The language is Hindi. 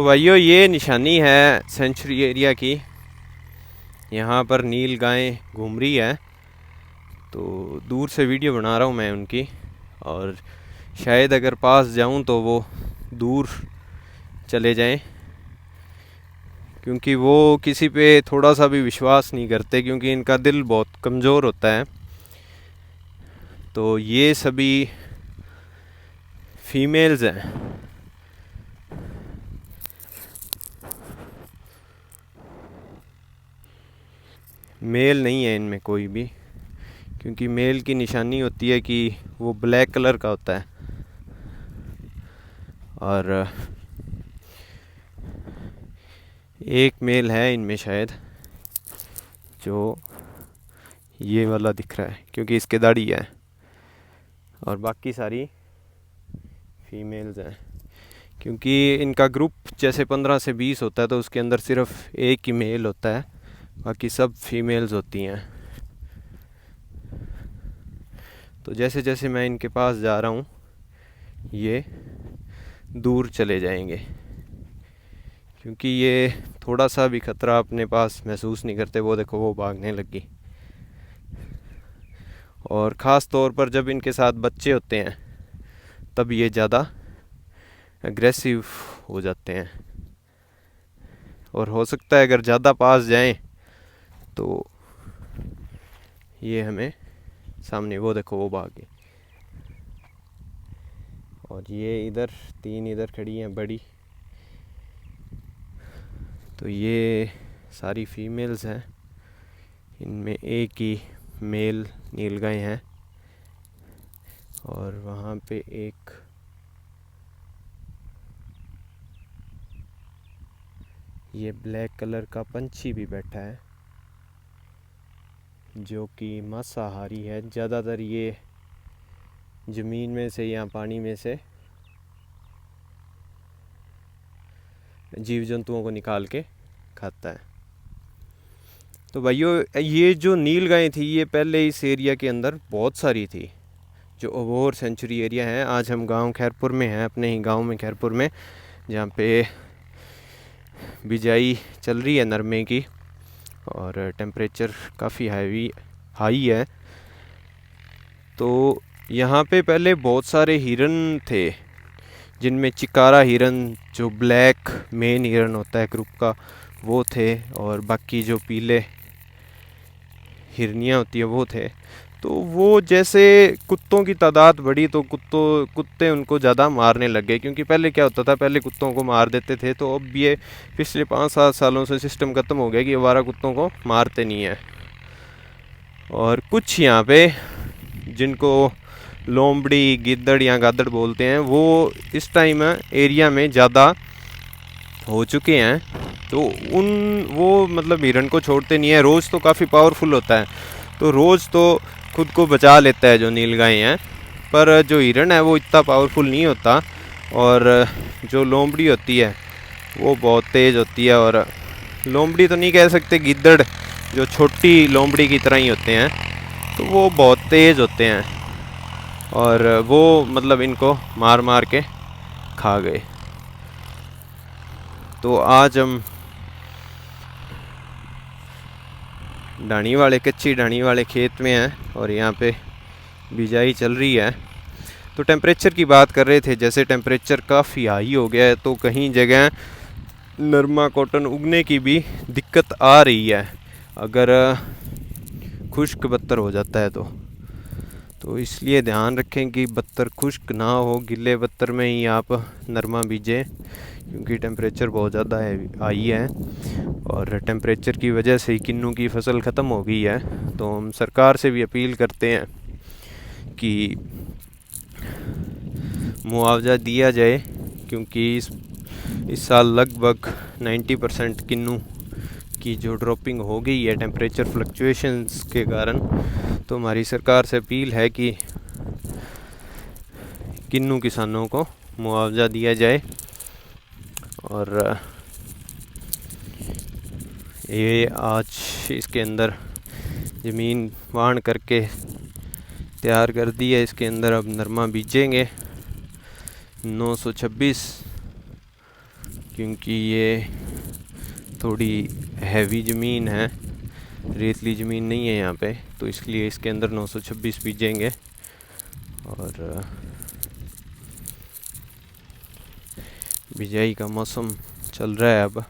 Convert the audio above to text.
तो भाइयों ये निशानी है सेंचुरी एरिया की। यहाँ पर नील गायें घूम रही है, तो दूर से वीडियो बना रहा हूँ मैं उनकी। और शायद अगर पास जाऊँ तो वो दूर चले जाएं, क्योंकि वो किसी पे थोड़ा सा भी विश्वास नहीं करते, क्योंकि इनका दिल बहुत कमज़ोर होता है। तो ये सभी फीमेल्स हैं। मेल नहीं है इनमें कोई भी, क्योंकि मेल की निशानी होती है कि वो ब्लैक कलर का होता है। और एक मेल है इनमें शायद, जो ये वाला दिख रहा है क्योंकि इसके दाढ़ी है, और बाकी सारी फीमेल्स हैं। क्योंकि इनका ग्रुप जैसे 15 से 20 होता है, तो उसके अंदर सिर्फ एक ही मेल होता है, बाकी सब फीमेल्स होती हैं। तो जैसे जैसे मैं इनके पास जा रहा हूँ ये दूर चले जाएंगे, क्योंकि ये थोड़ा सा भी ख़तरा अपने पास महसूस नहीं करते। वो देखो वो भागने लगी। और ख़ास तौर पर जब इनके साथ बच्चे होते हैं तब ये ज़्यादा एग्रेसिव हो जाते हैं। और हो सकता है अगर ज़्यादा पास जाएं तो ये हमें सामने, वो देखो वो भाग गई। और ये इधर 3 इधर खड़ी हैं बड़ी, तो ये सारी फीमेल्स हैं। इनमें एक ही मेल नीलगाय हैं, और वहाँ पे एक ये ब्लैक कलर का पंछी भी बैठा है, जो कि मांसाहारी है। ज़्यादातर ये ज़मीन में से या पानी में से जीव जंतुओं को निकाल के खाता है। तो भाइयों ये जो नील गायें थी, ये पहले इस एरिया के अंदर बहुत सारी थी, जो अबोहर सेंचुरी एरिया है। आज हम गांव खैरपुर में हैं, अपने ही गांव में खैरपुर में, जहाँ पे बिजाई चल रही है नरमे की, और टेम्परेचर काफ़ी हाई है। तो यहाँ पे पहले बहुत सारे हिरन थे, जिनमें चिकारा हिरन, जो ब्लैक मेन हिरन होता है ग्रुप का, वो थे। और बाकी जो पीले हिरनियाँ होती है वो थे। तो वो जैसे कुत्तों की तादाद बढ़ी तो कुत्ते उनको ज़्यादा मारने लग गए। क्योंकि पहले क्या होता था, पहले कुत्तों को मार देते थे, तो अब ये पिछले 5-7 सालों से सिस्टम ख़त्म हो गया कि आवारा कुत्तों को मारते नहीं है। और कुछ यहाँ पे जिनको लोमड़ी, गिद्दड़ या गादड़ बोलते हैं, वो इस टाइम एरिया में ज़्यादा हो चुके हैं। तो वो मतलब हिरन को छोड़ते नहीं है। रोज़ तो काफ़ी पावरफुल होता है, तो रोज़ तो खुद को बचा लेता है जो नीलगाय हैं, पर जो हिरन है वो इतना पावरफुल नहीं होता। और जो लोमड़ी होती है वो बहुत तेज़ होती है। और लोमड़ी तो नहीं कह सकते, गिद्दड़ जो छोटी लोमड़ी की तरह ही होते हैं, तो वो बहुत तेज़ होते हैं, और वो मतलब इनको मार मार के खा गए। तो आज हम कच्ची ढाणी वाले खेत में हैं, और यहाँ पे बिजाई चल रही है। तो टेम्परेचर की बात कर रहे थे, जैसे टेम्परेचर काफ़ी हाई हो गया है, तो कहीं जगह नरमा कॉटन उगने की भी दिक्कत आ रही है, अगर खुश्क बत्तर हो जाता है तो इसलिए ध्यान रखें कि बत्तर खुश्क ना हो। गिले बत्तर में ही आप नरमा बीजें, क्योंकि टेम्परेचर बहुत ज़्यादा हाई है, और टेम्परेचर की वजह से ही किन्नू की फसल ख़त्म हो गई है। तो हम सरकार से भी अपील करते हैं कि मुआवजा दिया जाए, क्योंकि इस साल लगभग 90% किन्नू की जो ड्रॉपिंग हो गई है टेम्परेचर फ्लक्चुएशंस के कारण। तो हमारी सरकार से अपील है कि किन्नू किसानों को मुआवजा दिया जाए। और ये आज इसके अंदर ज़मीन वाण करके तैयार कर दी है, इसके अंदर अब नरमा बीजेंगे 926। क्योंकि ये थोड़ी हैवी ज़मीन है, रेतली ज़मीन नहीं है यहाँ पे, तो इसलिए इसके अंदर 926 बीजेंगे। और बिजाई का मौसम चल रहा है अब।